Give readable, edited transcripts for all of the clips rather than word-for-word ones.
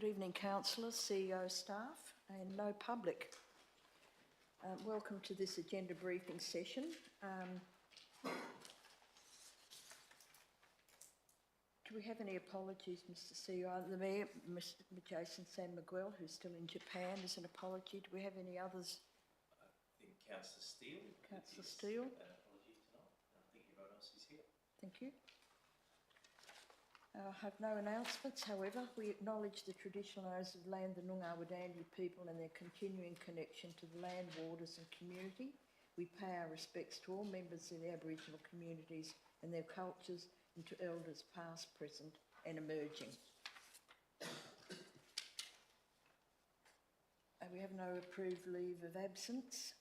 evening, councillors, CEO, staff, and no public. Welcome to this agenda briefing session. Do we have any apologies, Mr. CEO? The Mayor, Mr. Jason San Miguel, who's still in Japan, is an apology. Do we have any others? I think Councillor Steele. Councillor Steele. An apology tonight. I think everyone else is here. Thank you. I have no announcements. However, we acknowledge the traditional owners of land, the Noongar Wadandi people, and their continuing connection to the land, waters and community. We pay our respects to all members of the Aboriginal communities and their cultures, and to elders past, present and emerging. We have no approved leave of absence.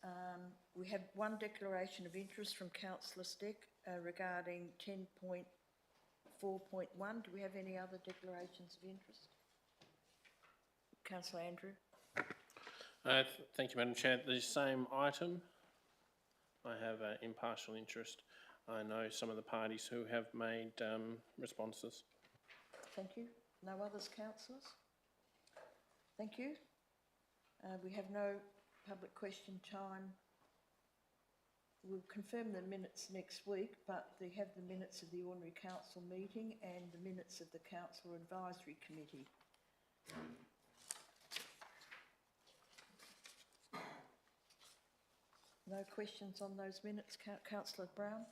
We have one declaration of interest from Councillor Steck regarding 10.4.1. Do we have any other declarations of interest? Councillor Andrew. Thank you, Madam Chair. The same item. I have impartial interest. I know some of the parties who have made responses. Thank you. No others, councillors? Thank you. We have no public question time. We'll confirm the minutes next week, but they have the minutes of the ordinary council meeting and the minutes of the council advisory committee. No questions on those minutes, Councillor Brown?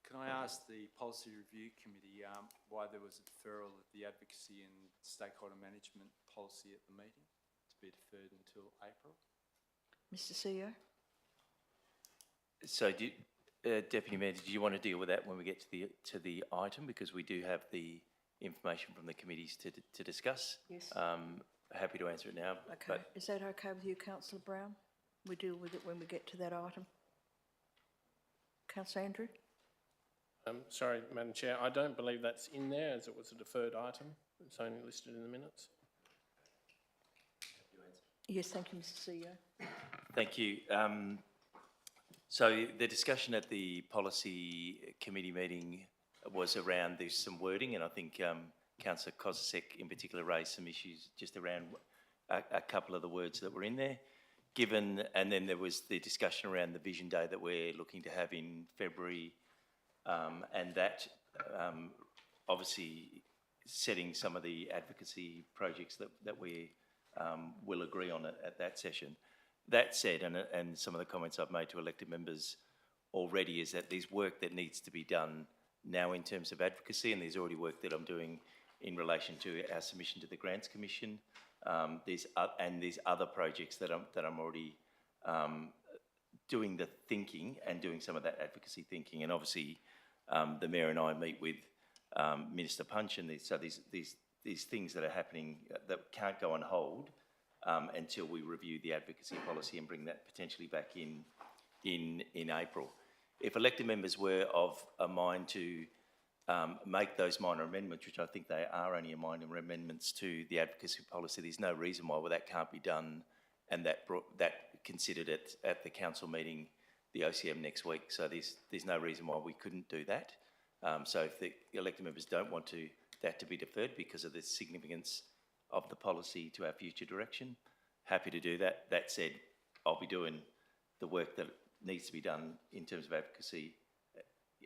Can I ask the Policy Review Committee why there was a deferral of the advocacy and stakeholder management policy at the meeting to be deferred until April? Mr. CEO? So, Deputy Mayor, did you want to deal with that when we get to the item, because we do have the information from the committees to discuss? Yes. Happy to answer it now. Okay. Is that okay with you, Councillor Brown? We deal with it when we get to that item. Councillor Andrew? Sorry, Madam Chair, I don't believe that's in there as it was a deferred item. It's only listed in the minutes. Yes, thank you, Mr. CEO. Thank you. So the discussion at the Policy Committee meeting was around, there's some wording, and I think Councillor Kozisek in particular raised some issues just around a couple of the words that were in there. And then there was the discussion around the Vision Day that we're looking to have in February, and that obviously setting some of the advocacy projects that we will agree on at that session. That said, and some of the comments I've made to elected members already, is that there's work that needs to be done now in terms of advocacy, and there's already work that I'm doing in relation to our submission to the Grants Commission. There's other projects that I'm already doing the thinking and doing some of that advocacy thinking, and obviously the Mayor and I meet with Minister Punch, and so these things that are happening that can't go on hold until we review the advocacy policy and bring that potentially back in April. If elected members were of a mind to make those minor amendments, which I think they are only minor amendments to the advocacy policy, there's no reason why that can't be done, and that considered at the council meeting, the OCM next week. So there's no reason why we couldn't do that. So if the elected members don't want that to be deferred because of the significance of the policy to our future direction, happy to do that. That said, I'll be doing the work that needs to be done in terms of advocacy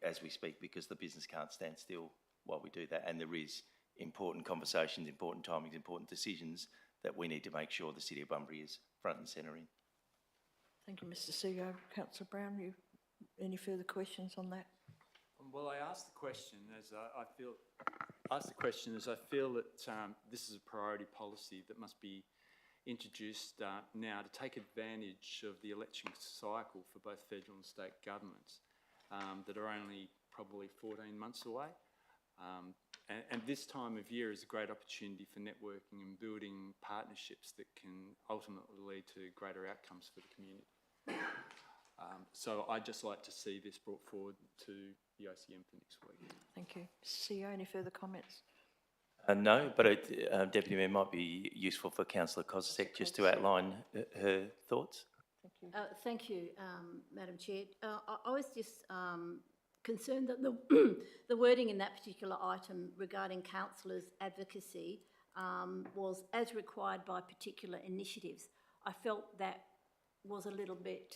as we speak, because the business can't stand still while we do that, and there is important conversations, important timings, important decisions that we need to make sure the City of Bunbury is front and centre in. Thank you, Mr. CEO. Councillor Brown, any further questions on that? Well, I asked the question as I feel that this is a priority policy that must be introduced now to take advantage of the election cycle for both federal and state governments that are only probably 14 months away. And this time of year is a great opportunity for networking and building partnerships that can ultimately lead to greater outcomes for the community. So I'd just like to see this brought forward to the OCM for next week. Thank you. CEO, any further comments? No, but Deputy Mayor, might be useful for Councillor Kozisek just to outline her thoughts. Thank you. Thank you, Madam Chair. I was just concerned that the, the wording in that particular item regarding councillors' advocacy was as required by particular initiatives. I felt that was a little bit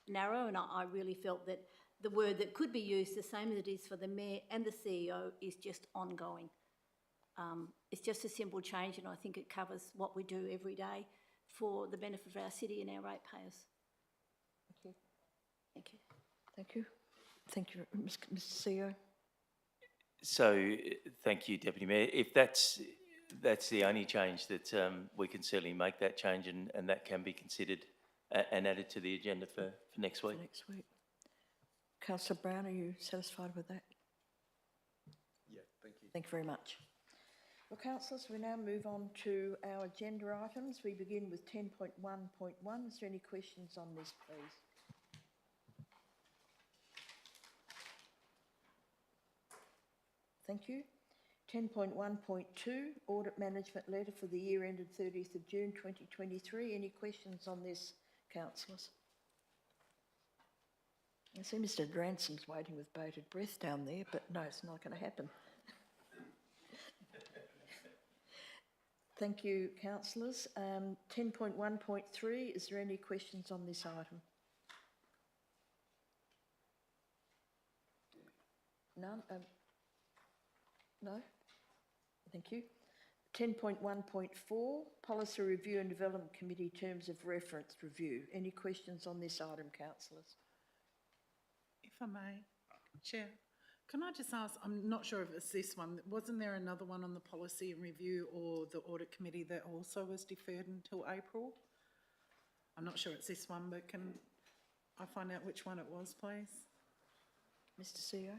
narrow, and I really felt that the word that could be used, the same as it is for the Mayor and the CEO, is just ongoing. It's just a simple change, and I think it covers what we do every day for the benefit of our city and our ratepayers. Thank you. Thank you. Thank you. Thank you, Mr. CEO. So, thank you, Deputy Mayor. If that's the only change, that we can certainly make that change, and that can be considered and added to the agenda for next week. For next week. Councillor Brown, are you satisfied with that? Yeah, thank you. Thank you very much. Well, councillors, we now move on to our agenda items. We begin with 10.1.1. Is there any questions on this, please? Thank you. 10.1.2, Audit Management Letter for the year ended 30th of June 2023. Any questions on this, councillors? I see Mr. Dranson's waiting with bated breath down there, but no, it's not going to happen. Thank you, councillors. 10.1.3, is there any questions on this item? None? No? Thank you. 10.1.4, Policy Review and Development Committee Terms of Reference Review. Any questions on this item, councillors? If I may, Chair, can I just ask, I'm not sure if it's this one, wasn't there another one on the Policy and Review or the Audit Committee that also was deferred until April? I'm not sure it's this one, but can I find out which one it was, please? Mr. CEO?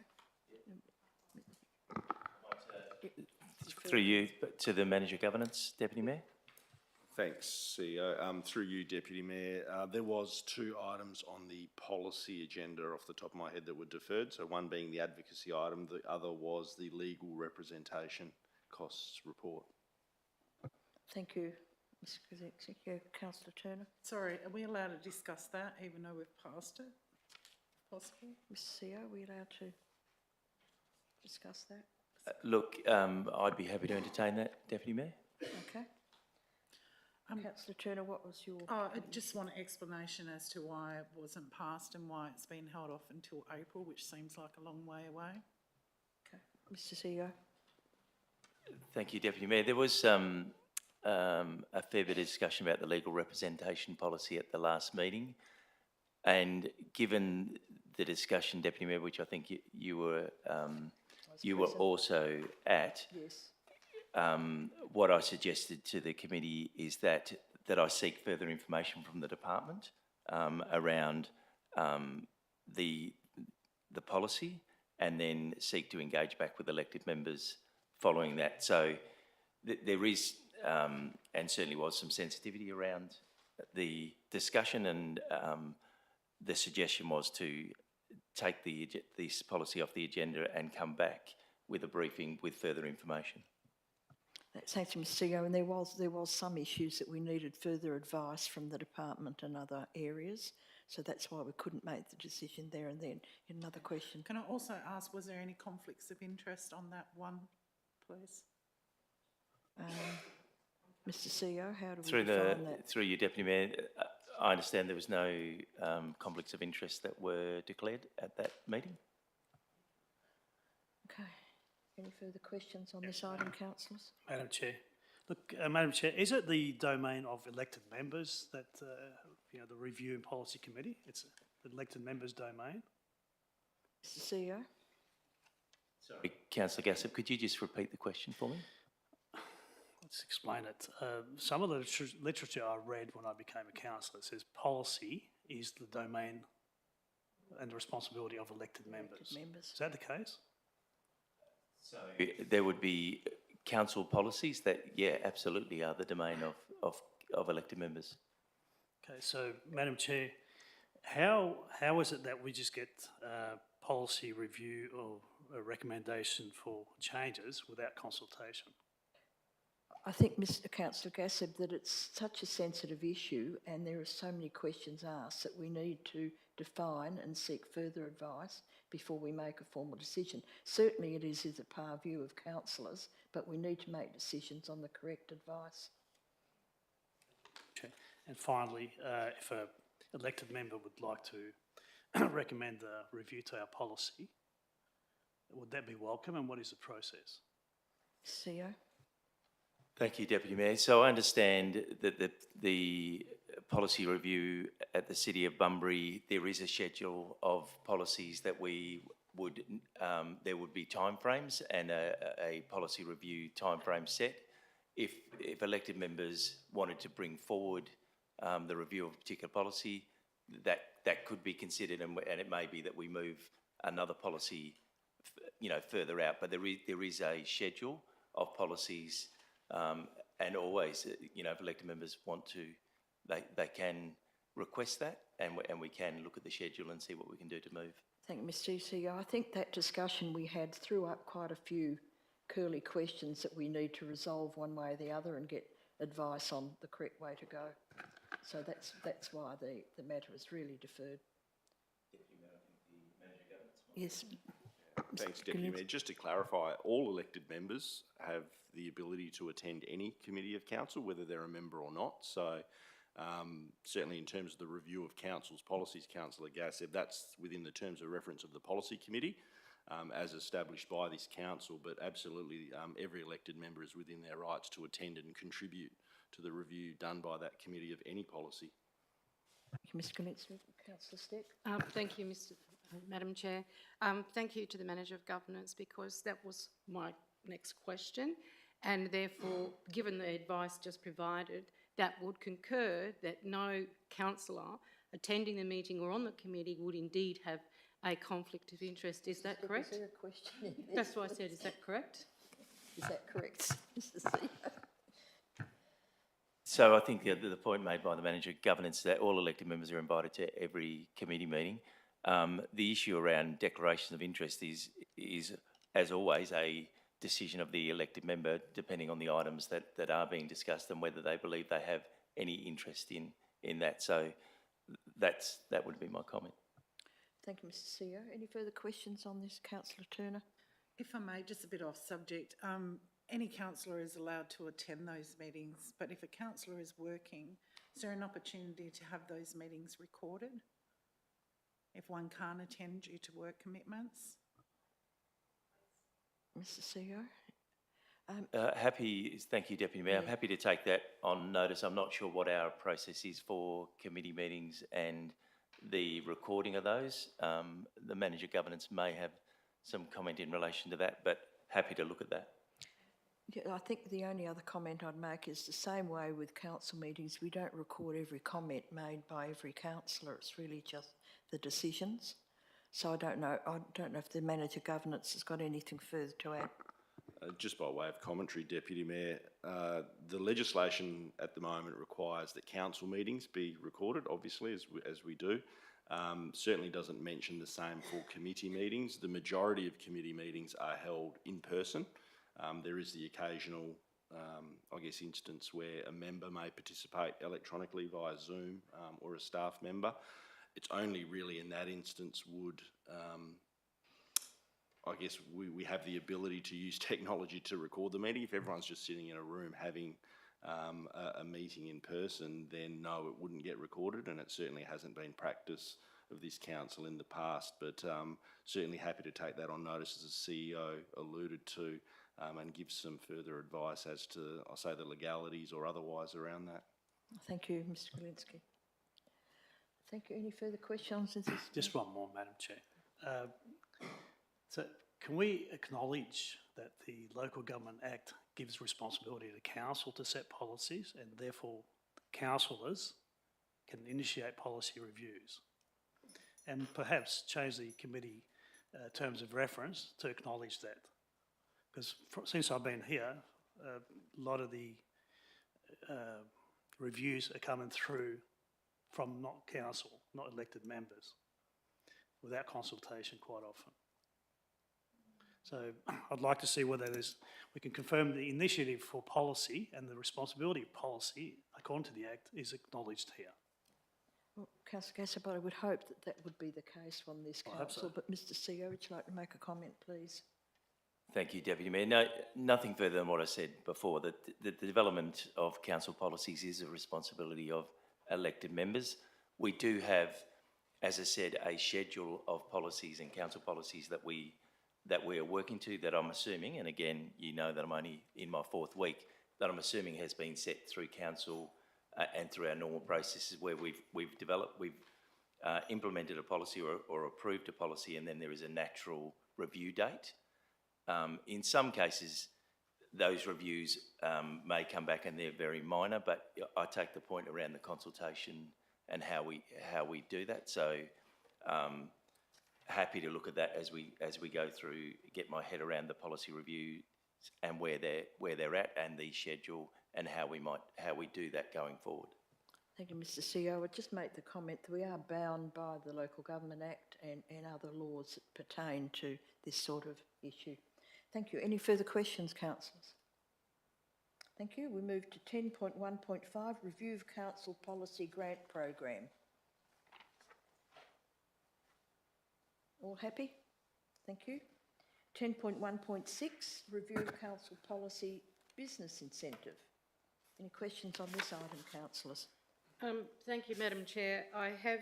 Through you to the Manager Governance, Deputy Mayor. Thanks, CEO. Through you, Deputy Mayor, there was 2 items on the policy agenda off the top of my head that were deferred. So one being the advocacy item, the other was the legal representation costs report. Thank you, Mr. Executive. Councillor Turner? Sorry, are we allowed to discuss that even though we've passed it? Possible? Mr. CEO, are we allowed to discuss that? Look, I'd be happy to entertain that, Deputy Mayor. Okay. Councillor Turner, what was your... I just want an explanation as to why it wasn't passed and why it's been held off until April, which seems like a long way away. Okay. Mr. CEO? Thank you, Deputy Mayor. There was a fair bit of discussion about the legal representation policy at the last meeting, and given the discussion, Deputy Mayor, which I think you were also at, Yes. what I suggested to the committee is that I seek further information from the department around the policy, and then seek to engage back with elected members following that. So there is, and certainly was, some sensitivity around the discussion, and the suggestion was to take this policy off the agenda and come back with a briefing with further information. Thank you, Mr. CEO. And there was some issues that we needed further advice from the department and other areas. So that's why we couldn't make the decision there and then. Another question. Can I also ask, was there any conflicts of interest on that one, please? Mr. CEO, how do we define that? Through you, Deputy Mayor, I understand there was no conflicts of interest that were declared at that meeting. Okay. Any further questions on this item, councillors? Madam Chair. Look, Madam Chair, is it the domain of elected members that, the Review and Policy Committee? It's the elected members' domain? Mr. CEO? Sorry, Councillor Gassop, could you just repeat the question for me? Let's explain it. Some of the literature I read when I became a councillor says policy is the domain and the responsibility of elected members. Is that the case? So there would be council policies that, yeah, absolutely are the domain of elected members. Okay, so Madam Chair, how is it that we just get policy review or a recommendation for changes without consultation? I think, Mr. Councillor Gassab, that it's such a sensitive issue and there are so many questions asked that we need to define and seek further advice before we make a formal decision. Certainly it is the par view of councillors, but we need to make decisions on the correct advice. Okay. And finally, if a elected member would like to recommend a review to our policy, would that be welcome, and what is the process? CEO? Thank you, Deputy Mayor. So I understand that the policy review at the City of Bunbury, there is a schedule of policies that we would, there would be timeframes and a policy review timeframe set. If elected members wanted to bring forward the review of a particular policy, that could be considered, and it may be that we move another policy, further out. But there is a schedule of policies, and always, if elected members want to, they can request that, and we can look at the schedule and see what we can do to move. Thank you, Mr CEO. I think that discussion we had threw up quite a few curly questions that we need to resolve one way or the other and get advice on the correct way to go. So that's why the matter is really deferred. Yes. Thanks, Deputy Mayor. Just to clarify, all elected members have the ability to attend any committee of council, whether they're a member or not. So certainly in terms of the review of council's policies, Councillor Gass said that's within the terms of reference of the policy committee as established by this council, but absolutely every elected member is within their rights to attend and contribute to the review done by that committee of any policy. Thank you, Mr Kalinsky. Councillor Steck. Thank you, Madam Chair. Thank you to the Manager of Governance, because that was my next question, and therefore, given the advice just provided, that would concur that no councillor attending the meeting or on the committee would indeed have a conflict of interest. Is that correct? Is there a question in there? That's what I said. Is that correct? Is that correct, Mr CEO? So I think the point made by the Manager of Governance is that all elected members are invited to every committee meeting. The issue around declarations of interest is, as always, a decision of the elected member, depending on the items that are being discussed and whether they believe they have any interest in that. So that would be my comment. Thank you, Mr CEO. Any further questions on this, Councillor Turner? If I may, just a bit off subject, any councillor is allowed to attend those meetings, but if a councillor is working, is there an opportunity to have those meetings recorded if one can't attend due to work commitments? Mr CEO? Thank you, Deputy Mayor. I'm happy to take that on notice. I'm not sure what our process is for committee meetings and the recording of those. The Manager of Governance may have some comment in relation to that, but happy to look at that. Yeah, I think the only other comment I'd make is the same way with council meetings. We don't record every comment made by every councillor. It's really just the decisions. So I don't know if the Manager of Governance has got anything further to add. Just by way of commentary, Deputy Mayor, the legislation at the moment requires that council meetings be recorded, obviously, as we do. Certainly doesn't mention the same for committee meetings. The majority of committee meetings are held in person. There is the occasional, instance where a member may participate electronically via Zoom or a staff member. It's only really in that instance would, we have the ability to use technology to record the meeting. If everyone's just sitting in a room having a meeting in person, then no, it wouldn't get recorded, and it certainly hasn't been practice of this council in the past, but certainly happy to take that on notice, as the CEO alluded to, and give some further advice as to, I'll say, the legalities or otherwise around that. Thank you, Mr Kalinsky. Thank you. Any further questions? Just one more, Madam Chair. So can we acknowledge that the Local Government Act gives responsibility to council to set policies, and therefore councillors can initiate policy reviews? And perhaps change the committee terms of reference to acknowledge that. Because since I've been here, a lot of the reviews are coming through from not council, not elected members, without consultation quite often. So I'd like to see whether we can confirm the initiative for policy and the responsibility of policy, according to the Act, is acknowledged here. Well, Councillor Gassabot, I would hope that that would be the case on this I hope so. council, but Mr CEO, would you like to make a comment, please? Thank you, Deputy Mayor. No, nothing further than what I said before, that the development of council policies is a responsibility of elected members. We do have, as I said, a schedule of policies and council policies that we are working to, that I'm assuming, and again, you know that I'm only in my 4th week, that I'm assuming has been set through council and through our normal processes where we've implemented a policy or approved a policy, and then there is a natural review date. In some cases, those reviews may come back and they're very minor, but I take the point around the consultation and how we do that. So happy to look at that as we go through, get my head around the policy review and where they're at, and the schedule, and how we do that going forward. Thank you, Mr CEO. I'd just make the comment that we are bound by the Local Government Act and other laws that pertain to this sort of issue. Thank you. Any further questions, councillors? Thank you. We move to 10.1.5, Review of Council Policy Grant Program. All happy? Thank you. 10.1.6, Review of Council Policy Business Incentive. Any questions on this item, councillors? Thank you, Madam Chair. I have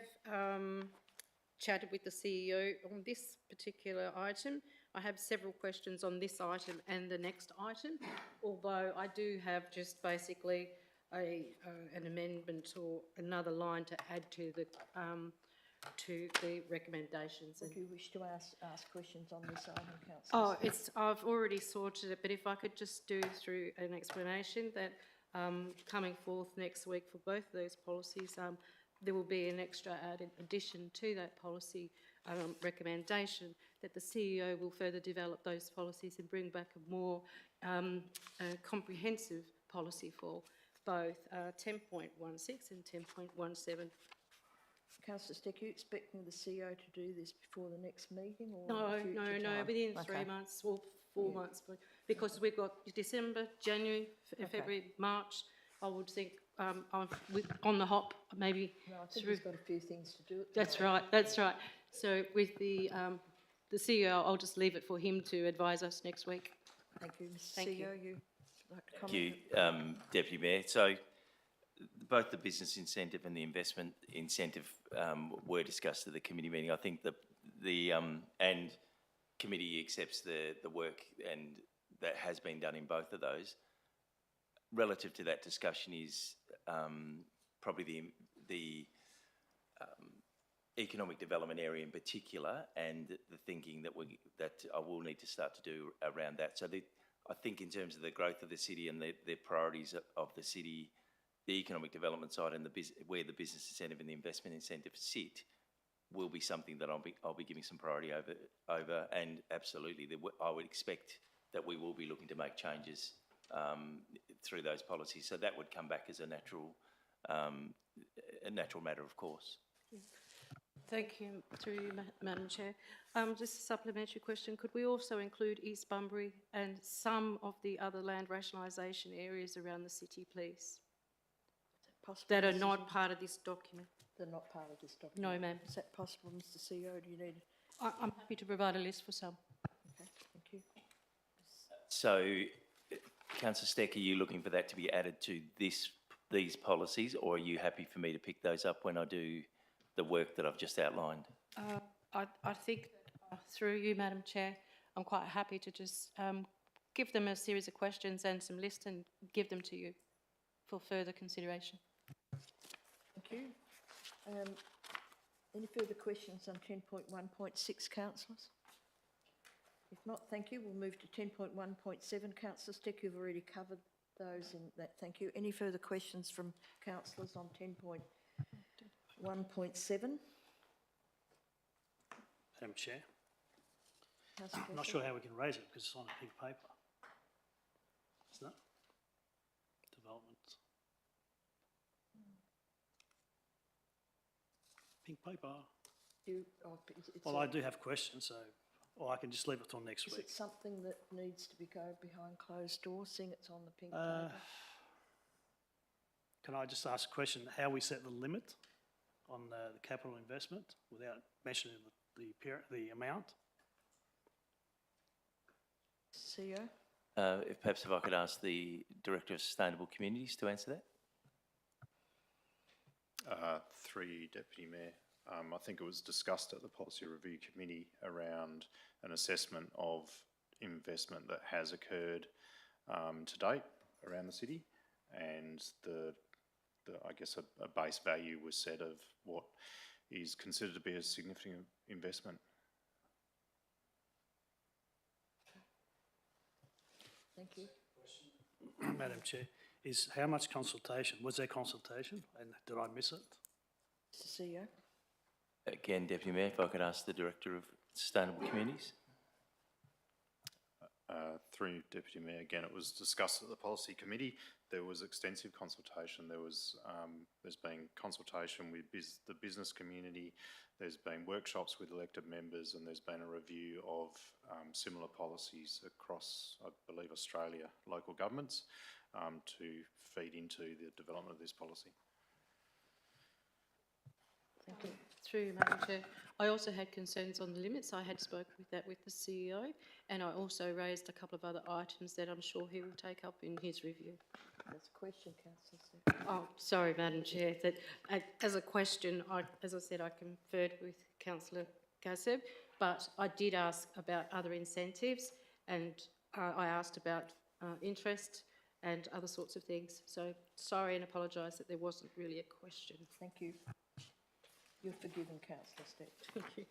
chatted with the CEO on this particular item. I have several questions on this item and the next item, although I do have just basically an amendment or another line to add to the recommendations. Would you wish to ask questions on this item, councillors? Oh, I've already sorted it, but if I could just do through an explanation that coming forth next week for both of those policies, there will be an extra added addition to that policy recommendation, that the CEO will further develop those policies and bring back a more comprehensive policy for both 10.16 and 10.17. Councillor Steck, are you expecting the CEO to do this before the next meeting, or No, within Okay. 3 months or 4 months, because we've got December, January, February, March. I would think on the hop, maybe. No, I think he's got a few things to do. That's right, that's right. So with the CEO, I'll just leave it for him to advise us next week. Thank you, Mr. Thank CEO. you. You like to Thank comment? you, Deputy Mayor. So both the business incentive and the investment incentive were discussed at the committee meeting. I think the committee accepts the work and that has been done in both of those. Relative to that discussion is probably the economic development area in particular, and the thinking that I will need to start to do around that. So I think in terms of the growth of the city and the priorities of the city, the economic development side and where the business incentive and the investment incentive sit will be something that I'll be giving some priority over, and absolutely I would expect that we will be looking to make changes through those policies. So that would come back as a natural matter, of course. Thank you, through you, Madam Chair. Just a supplementary question. Could we also include East Bunbury and some of the other land rationalisation areas around the city, please, Possible, that are Mrs. not part of this document? They're not part of this document. No, ma'am. Is that possible, Mr. CEO? Do you need? I'm happy to provide a list for some. Okay, thank you. So, Councillor Steck, are you looking for that to be added to these policies, or are you happy for me to pick those up when I do the work that I've just outlined? I think through you, Madam Chair, I'm quite happy to just give them a series of questions and some lists and give them to you for further consideration. Thank you. Any further questions on 10.1.6, councillors? If not, thank you. We'll move to 10.1.7. Councillor Steck, you've already covered those in that. Thank you. Any further questions from councillors on 10.1.7? Madam Chair, Councillor I'm not Gassabot? sure how we can raise it because it's on a pink paper, isn't it? Development. Pink paper. Well, I do have questions, so, or I can just leave it till next Is week. it something that needs to be go behind closed doors, seeing it's on the pink paper? Can I just ask a question, how we set the limit? on the capital investment without mentioning the amount. CEO? If perhaps if I could ask the Director of Sustainable Communities to answer that? Through you, Deputy Mayor. I think it was discussed at the Policy Review Committee around an assessment of investment that has occurred to date around the city, and I guess a base value was set of what is considered to be a significant investment. Thank you. Madam Chair, is how much consultation, was there consultation and did I miss it? Mr CEO? Again, Deputy Mayor, if I could ask the Director of Sustainable Communities? Through you, Deputy Mayor, again, it was discussed at the Policy Committee. There was extensive consultation. There's been consultation with the business community. There's been workshops with elected members, and there's been a review of similar policies across, I believe, Australia, local governments, to feed into the development of this policy. Thank you. Through you, Madam Chair, I also had concerns on the limits. I had spoken with that with the CEO, and I also raised a couple of other items that I'm sure he will take up in his review. That's a question, Councillor Stewart. Oh, sorry, Madam Chair, that as a question, as I said, I conferred with Councillor Kaseb, but I did ask about other incentives, and I asked about interest and other sorts of things. So sorry and apologise that there wasn't really a question. Thank you. You're forgiven, Councillor Stewart. Thank you.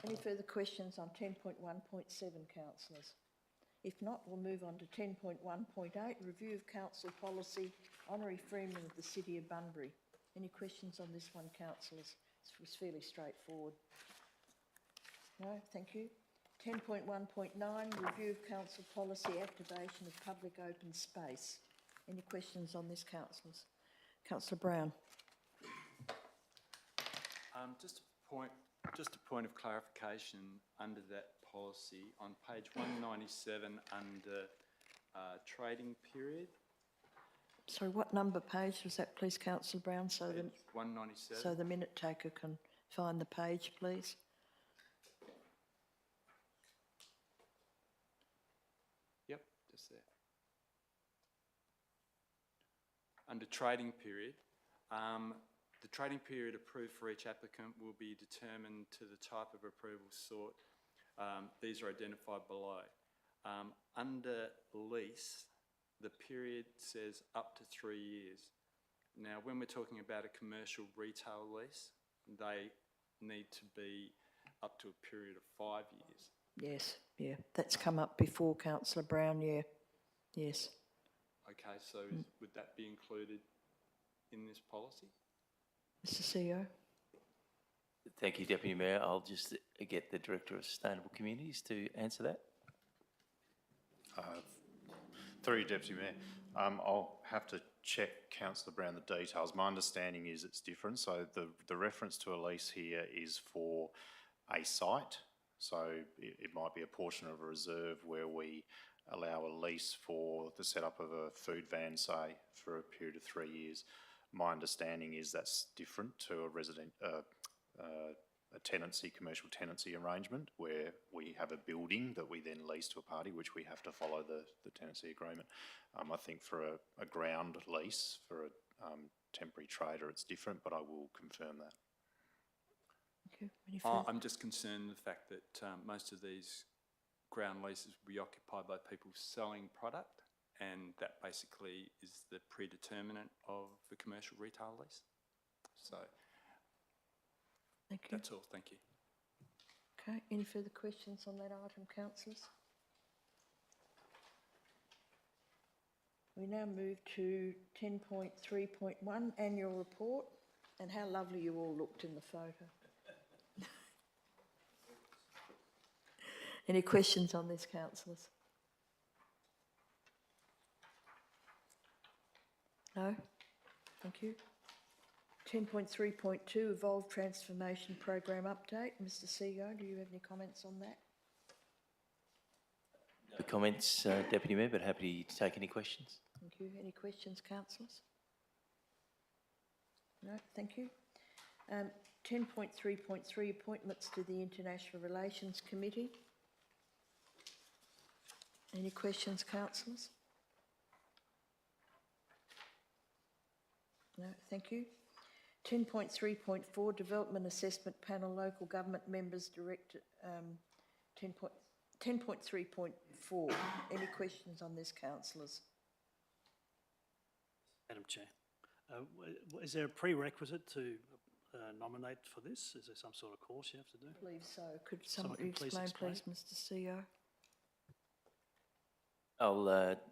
Any further questions on 10.1.7, councillors? If not, we'll move on to 10.1.8, review of council policy, honorary freeman of the City of Bunbury. Any questions on this one, councillors? It was fairly straightforward. No, thank you. 10.1.9, review of council policy, activation of public open space. Any questions on this, councillors? Councillor Brown. Just a point of clarification under that policy on page 197 under trading period. Sorry, what number page was that, please, Councillor Brown, so Page 197. so the minute taker can find the page, please? Yep, just there. Under trading period, the trading period approved for each applicant will be determined to the type of approval sought. These are identified below. Under lease, the period says up to 3 years. Now, when we're talking about a commercial retail lease, they need to be up to a period of 5 years. Yes, yeah, that's come up before, Councillor Brown, yeah, yes. Okay, so would that be included in this policy? Mr CEO? Thank you, Deputy Mayor. I'll just get the Director of Sustainable Communities to answer that. Through you, Deputy Mayor. I'll have to check, Councillor Brown, the details. My understanding is it's different. So the reference to a lease here is for a site. So it might be a portion of a reserve where we allow a lease for the setup of a food van, say, for a period of 3 years. My understanding is that's different to a tenancy, commercial tenancy arrangement where we have a building that we then lease to a party, which we have to follow the tenancy agreement. I think for a ground lease for a temporary trader, it's different, but I will confirm that. Thank you. Any further? I'm just concerned with the fact that most of these ground leases will be occupied by people selling product, and that basically is the predeterminant of the commercial retail lease. So Thank you. that's all, thank you. Okay, any further questions on that item, councillors? We now move to 10.3.1, annual report, and how lovely you all looked in the photo. Any questions on this, councillors? No? Thank you. 10.3.2, Evolve Transformation Program Update. Mr CEO, do you have any comments on that? No comments, Deputy Mayor, but happy to take any questions. Thank you. Any questions, councillors? No, thank you. 10.3.3, appointments to the International Relations Committee. Any questions, councillors? No, thank you. 10.3.4, Development Assessment Panel, Local Government Members, Director, 10.3.4. Any questions on this, councillors? Madam Chair, is there a prerequisite to nominate for this? Is there some sort of course you have to do? I believe so. Could Someone somebody can please explain, explain. please, Mr CEO?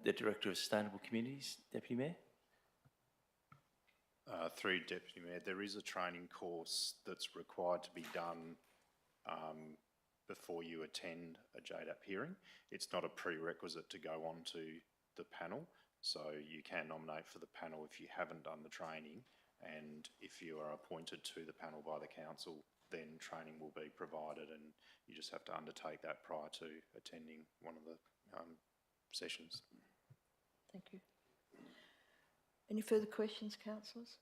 The Director of Sustainable Communities, Deputy Mayor. Through Deputy Mayor, there is a training course that's required to be done before you attend a JDAP hearing. It's not a prerequisite to go on to the panel, so you can nominate for the panel if you haven't done the training, and if you are appointed to the panel by the council, then training will be provided, and you just have to undertake that prior to attending one of the sessions. Thank you. Any further questions, councillors?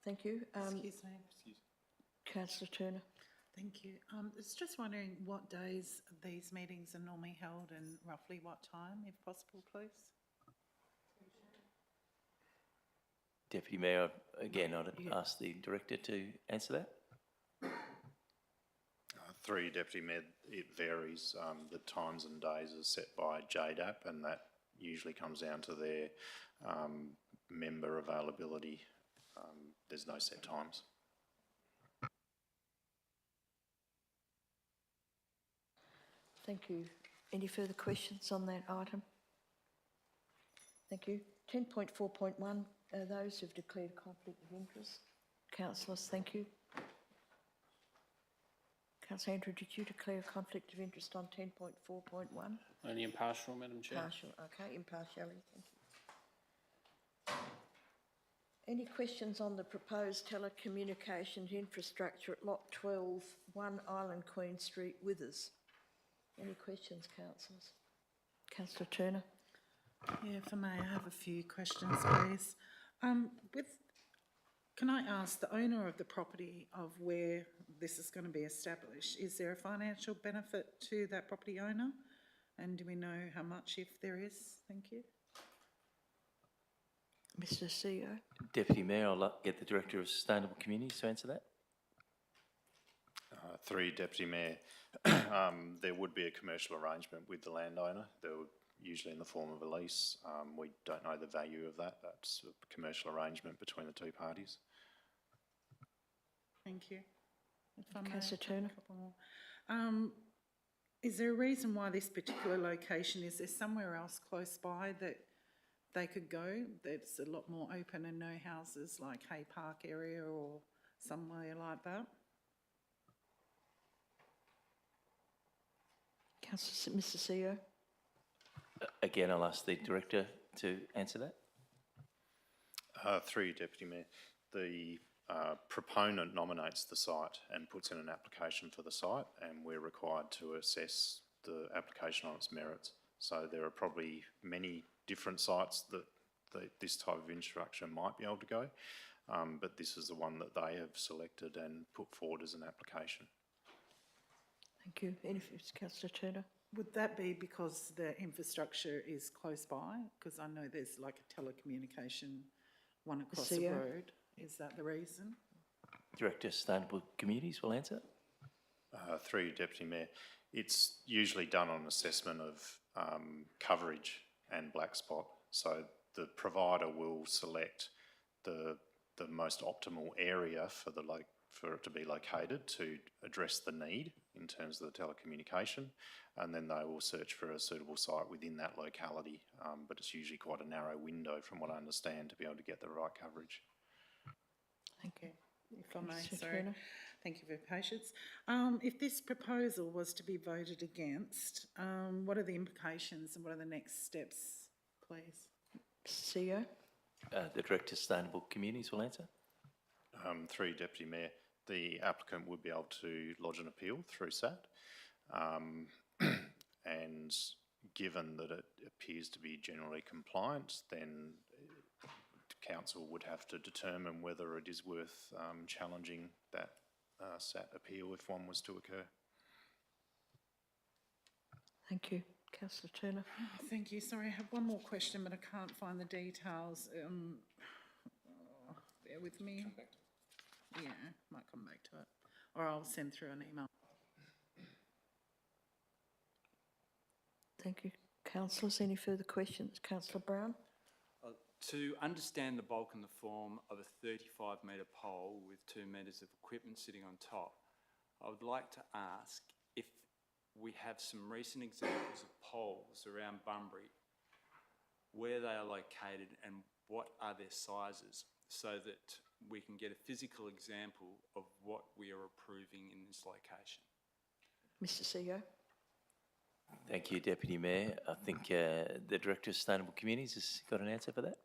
Thank you. Excuse me. Councillor Turner. Thank you. I was just wondering what days these meetings are normally held and roughly what time, if possible, please? Deputy Mayor, again, I'd ask the Director to answer that. Through Deputy Mayor, it varies. The times and days are set by JDAP, and that usually comes down to their member availability. There's no set times. Thank you. Any further questions on that item? Thank you. 10.4.1, those who've declared a conflict of interest. Councillors, thank you. Councillor Andrew, did you declare a conflict of interest on 10.4.1? Only impartial, Madam Chair. Partial, okay, impartiality, thank you. Any questions on the proposed telecommunications infrastructure at Lot 12, 1 Island Queen Street, Withers? Any questions, councillors? Councillor Turner. Yeah, if I may, I have a few questions, please. Can I ask the owner of the property of where this is going to be established, is there a financial benefit to that property owner? And do we know how much, if there is? Thank you. Mr CEO. Deputy Mayor, I'll get the Director of Sustainable Communities to answer that. Through Deputy Mayor, there would be a commercial arrangement with the landowner. There would usually in the form of a lease. We don't know the value of that. That's a commercial arrangement between the two parties. Thank you. If I may, Councillor Turner. a couple more. Is there a reason why this particular location, is there somewhere else close by that they could go that's a lot more open and no houses, like Hay Park area or somewhere like that? Councillor, Mr CEO. Again, I'll ask the Director to answer that. Through you, Deputy Mayor, the proponent nominates the site and puts in an application for the site, and we're required to assess the application on its merits. So there are probably many different sites that this type of infrastructure might be able to go, but this is the one that they have selected and put forward as an application. Thank you. Any, Councillor Turner. Would that be because the infrastructure is close by? Because I know there's like a telecommunication one across the road. Is that the reason? Director of Sustainable Communities will answer. Through you, Deputy Mayor, it's usually done on assessment of coverage and black spot. So the provider will select the most optimal area for it to be located to address the need in terms of the telecommunication, and then they will search for a suitable site within that locality, but it's usually quite a narrow window from what I understand to be able to get the right coverage. Thank you. If I may, Mr. sorry. Turner. Thank you for your patience. If this proposal was to be voted against, what are the implications and what are the next steps, please? CEO. The Director of Sustainable Communities will answer. Through you, Deputy Mayor, the applicant would be able to lodge an appeal through SAT, and given that it appears to be generally compliant, then council would have to determine whether it is worth challenging that SAT appeal if one was to occur. Thank you. Councillor Turner. Thank you. Sorry, I have one more question, but I can't find the details. Bear with me. Yeah, might come back to it. Or I'll send through an email. Thank you. Councillors, any further questions? Councillor Brown? To understand the bulk and the form of a 35-metre pole with 2 metres of equipment sitting on top, I would like to ask if we have some recent examples of poles around Bunbury, where they are located and what are their sizes, so that we can get a physical example of what we are approving in this location. Mr CEO? Thank you, Deputy Mayor. I think the Director of Sustainable Communities has got an answer for that.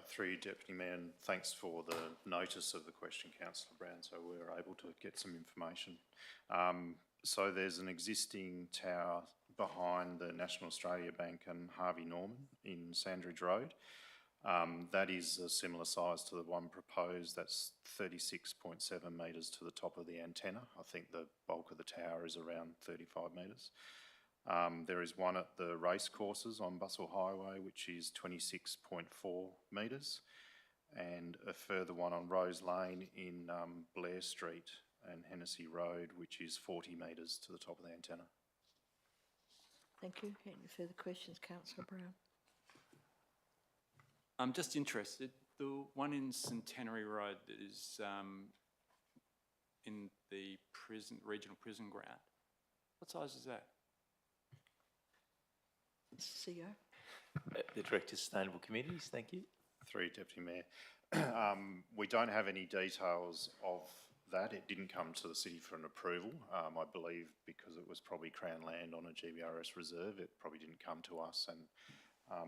Through you, Deputy Mayor, and thanks for the notice of the question, Councillor Brown, so we were able to get some information. So there's an existing tower behind the National Australia Bank and Harvey Norman in Sandridge Road. That is a similar size to the one proposed. That's 36.7 metres to the top of the antenna. I think the bulk of the tower is around 35 metres. There is one at the race courses on Bustle Highway, which is 26.4 metres, and a further one on Rose Lane in Blair Street and Hennessy Road, which is 40 metres to the top of the antenna. Thank you. Any further questions, Councillor Brown? I'm just interested, the one in Centenary Road that is in the regional prison ground, what size is that? Mr CEO? The Director of Sustainable Communities, thank you. Through you, Deputy Mayor. We don't have any details of that. It didn't come to the city for an approval. I believe because it was probably Crown land on a GBRS reserve, it probably didn't come to us, and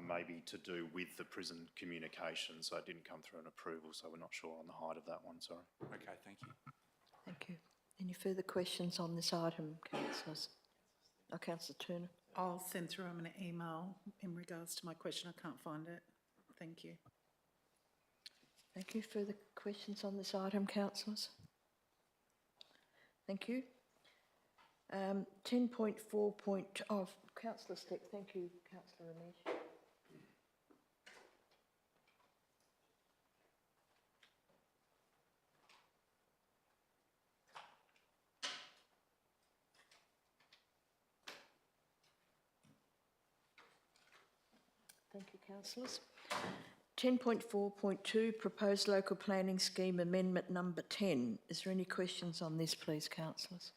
maybe to do with the prison communication, so it didn't come through an approval, so we're not sure on the height of that one, sorry. Okay, thank you. Thank you. Any further questions on this item, councillors? Councillor Turner. I'll send through an email in regards to my question. I can't find it. Thank you. Thank you. Further questions on this item, councillors? Thank you. 10.4. Councillor Steck. Thank you, Councillor Ramesh. Thank you, councillors. 10.4.2, Proposed Local Planning Scheme Amendment Number 10. Is there any questions on this, please, councillors?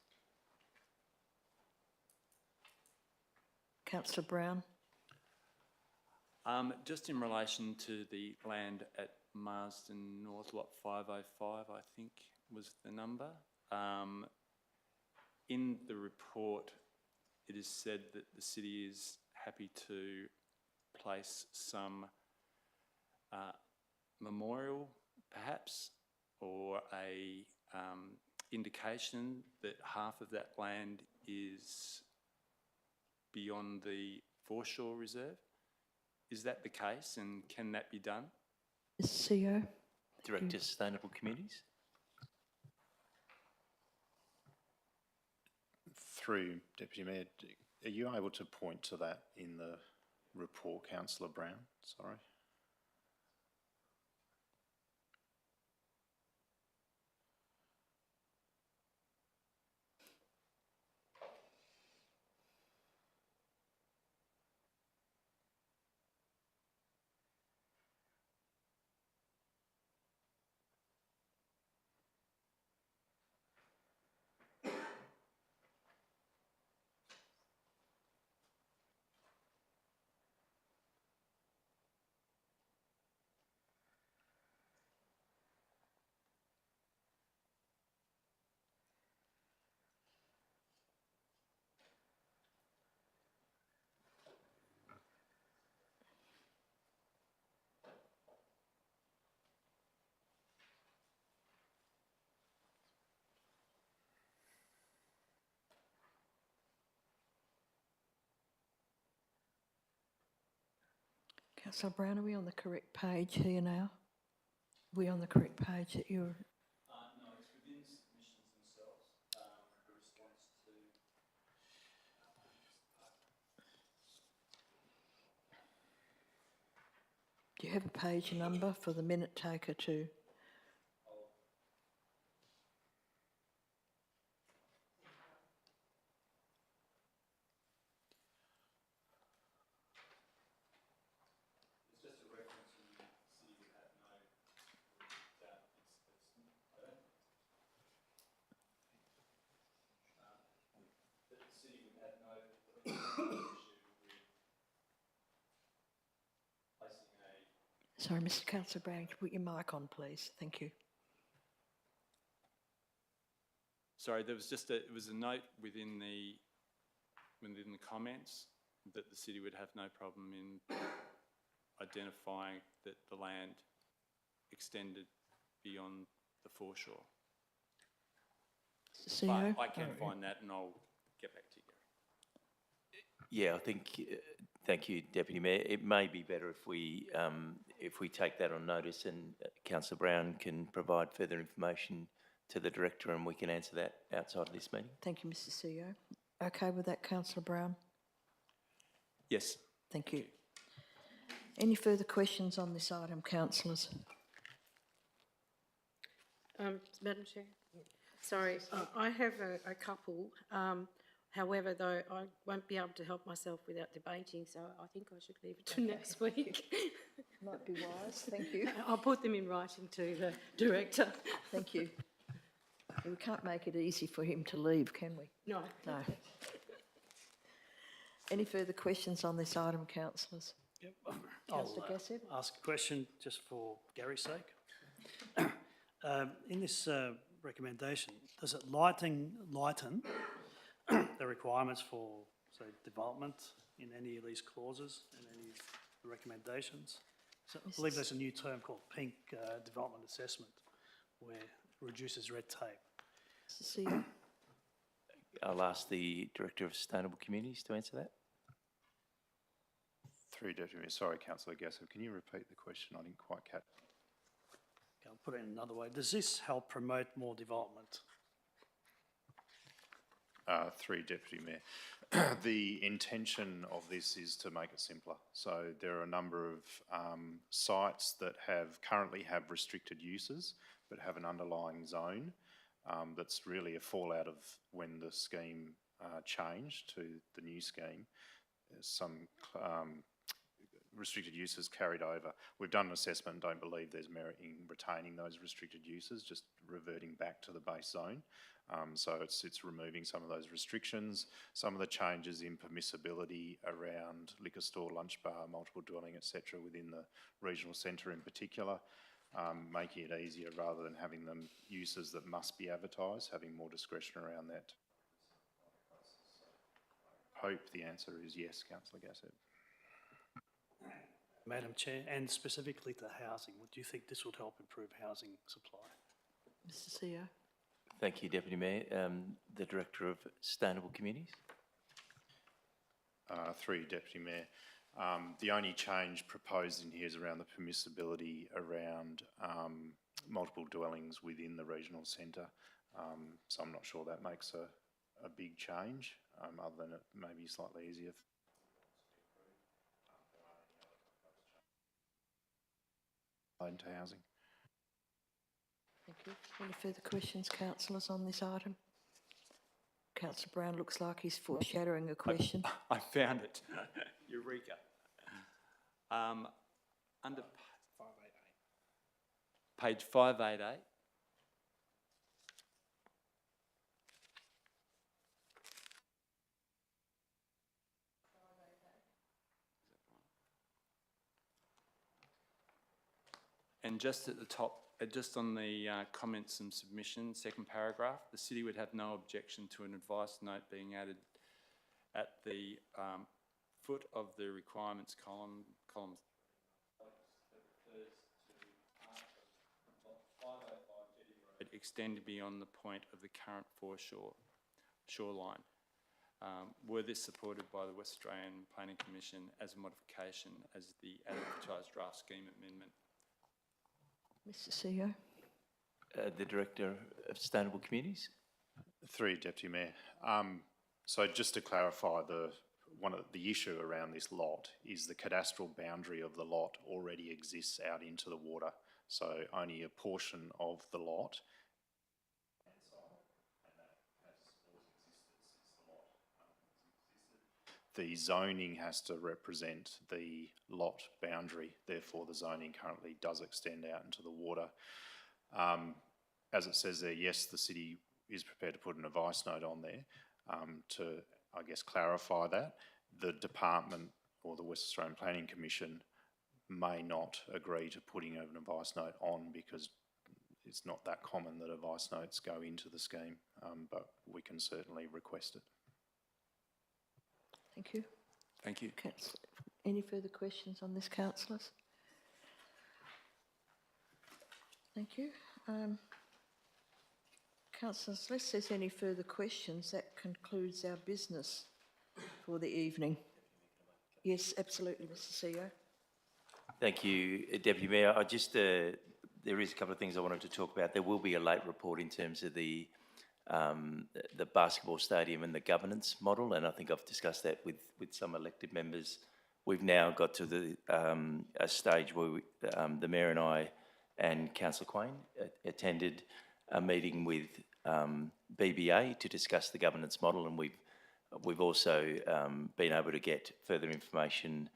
Councillor Brown. Just in relation to the land at Marsden North, Lot 505, I think was the number. In the report, it is said that the city is happy to place some memorial, perhaps, or a indication that half of that land is beyond the foreshore reserve. Is that the case, and can that be done? Mr. CEO. Director of Sustainable Communities. Through Deputy Mayor, are you able to point to that in the report, Councillor Brown? Sorry. Councillor Brown, are we on the correct page here now? Are we on the correct page that you're... No, it's within the submissions themselves, the response to... Do you have a page number for the minute taker to... Sorry, Mr Councillor Brown, could you put your mic on, please? Thank you. Sorry, there was just it was a note within the comments that the city would have no problem in identifying that the land extended beyond the foreshore. CEO? But I can find that and I'll get back to you. Yeah, I think, thank you, Deputy Mayor. It may be better if we take that on notice and Councillor Brown can provide further information to the Director and we can answer that outside of this meeting. Thank you, Mr CEO. Okay with that, Councillor Brown? Yes. Thank you. Any further questions on this item, councillors? Madam Chair? Sorry, I have a couple. However, though, I won't be able to help myself without debating, so I think I should leave it to next week. Might be wise, thank you. I'll put them in writing to the Director. Thank you. We can't make it easy for him to leave, can we? No. No. Any further questions on this item, councillors? Yep. Councillor I'll Gassett? ask a question just for Gary's sake. In this recommendation, does it lighten the requirements for, say, development in any of these clauses and any of the recommendations? So I believe there's a new term called pink development assessment, where it reduces red tape. Mr CEO? I'll ask the Director of Sustainable Communities to answer that. Through Deputy Mayor, sorry, Councillor Gassett, can you repeat the question? I didn't quite catch. Okay, I'll put it in another way. Does this help promote more development? Through Deputy Mayor, the intention of this is to make it simpler. So there are a number of sites that currently have restricted uses, but have an underlying zone. That's really a fallout of when the scheme changed to the new scheme. There's some restricted uses carried over. We've done an assessment and don't believe there's merit in retaining those restricted uses, just reverting back to the base zone. So it's removing some of those restrictions, some of the changes in permissibility around liquor store, lunch bar, multiple dwelling, etc. within the regional centre in particular, making it easier rather than having them uses that must be advertised, having more discretion around that. Hope the answer is yes, Councillor Gassett. Madam Chair, and specifically to housing, do you think this would help improve housing supply? Mr CEO? Thank you, Deputy Mayor. The Director of Sustainable Communities. Through you, Deputy Mayor. The only change proposed in here is around the permissibility around multiple dwellings within the regional centre. So I'm not sure that makes a big change, other than it may be slightly easier. Into housing. Thank you. Any further questions, councillors, on this item? Councillor Brown looks like he's foreshadowing a question. I found it. Eureka. Under page 588. And just at the top, just on the comments and submissions, second paragraph, the city would have no objection to an advice note being added at the foot of the requirements column extended beyond the point of the current foreshore shoreline. were this supported by the West Australian Planning Commission as a modification as the advertised draft scheme amendment. Mr CEO. The Director of Sustainable Communities. Through you, Deputy Mayor. So just to clarify, the issue around this lot is the cadastral boundary of the lot already exists out into the water. So only a portion of the lot. The zoning has to represent the lot boundary, therefore the zoning currently does extend out into the water. As it says there, yes, the city is prepared to put an advice note on there to, I guess, clarify that. The department or the West Australian Planning Commission may not agree to putting an advice note on because it's not that common that advice notes go into the scheme, but we can certainly request it. Thank you. Thank you. Any further questions on this, councillors? Thank you. Councillors, unless there's any further questions, that concludes our business for the evening. Yes, absolutely, Mr CEO. Thank you, Deputy Mayor. There is a couple of things I wanted to talk about. There will be a late report in terms of the basketball stadium and the governance model, and I think I've discussed that with some elected members. We've now got to a stage where the Mayor and I and Councillor Quain attended a meeting with BBA to discuss the governance model, and we've also been able to get further information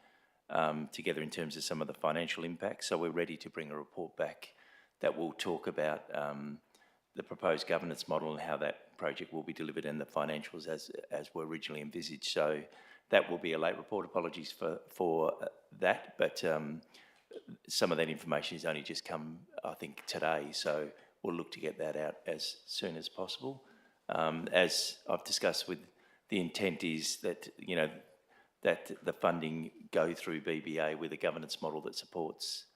together in terms of some of the financial impacts. So we're ready to bring a report back that will talk about the proposed governance model and how that project will be delivered and the financials as were originally envisaged. So that will be a late report. Apologies for that, but some of that information has only just come, I think, today. So we'll look to get that out as soon as possible. As I've discussed with the intent is that, that the funding go through BBA with a governance model that supports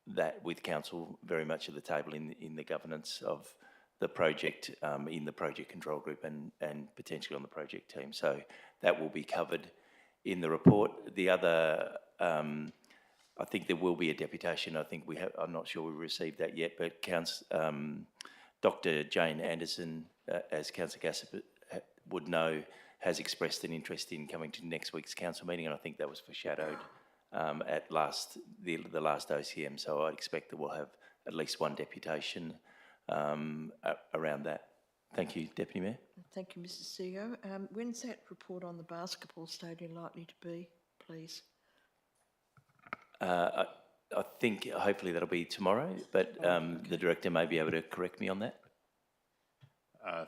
that, with council very much at the table in the governance of the project, in the project control group and potentially on the project team. So that will be covered in the report. The other, I think there will be a deputation. I think I'm not sure we received that yet, but Dr. Jane Anderson, as Councillor Gassip would know, has expressed an interest in coming to next week's council meeting, and I think that was foreshadowed at the last OCM. So I expect that we'll have at least one deputation around that. Thank you, Deputy Mayor. Thank you, Mr CEO. When's that report on the basketball stadium likely to be, please? I think hopefully that'll be tomorrow, but the Director may be able to correct me on that.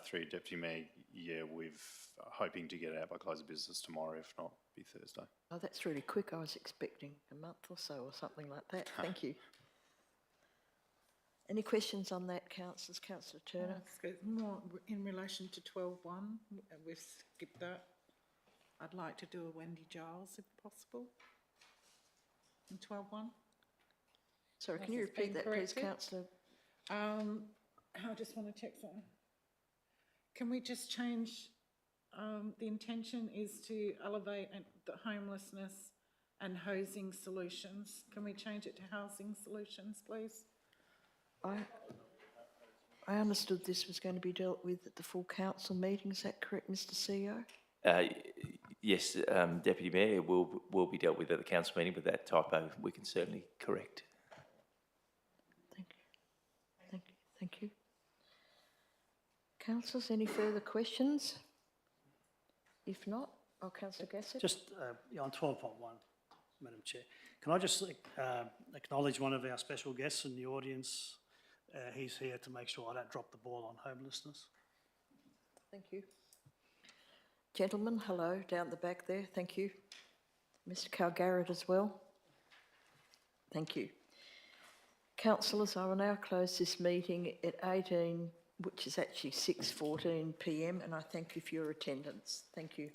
Through Deputy Mayor, yeah, we're hoping to get it out by close of business tomorrow, if not, be Thursday. Oh, that's really quick. I was expecting a month or so or something like that. Thank you. Any questions on that, councillors? Councillor Turner? More in relation to 12.1, we've skipped that. I'd like to do a Wendy Giles if possible. In 12.1. Sorry, can you repeat that, please, councillor? I just want to check something. Can we just change, the intention is to elevate the homelessness and housing solutions. Can we change it to housing solutions, please? I understood this was going to be dealt with at the full council meeting. Is that correct, Mr CEO? Yes, Deputy Mayor, it will be dealt with at the council meeting, but that typo we can certainly correct. Thank you. Thank you. Thank you. Councillors, any further questions? If not, Councillor Gassett. Just on 12.1, Madam Chair, can I just acknowledge one of our special guests in the audience? He's here to make sure I don't drop the ball on homelessness. Thank you. Gentlemen, hello, down the back there, thank you. Mr Calgarrett as well. Thank you. Councillors, I will now close this meeting at 18, which is actually 6:14 p.m, and I thank you for your attendance. Thank you.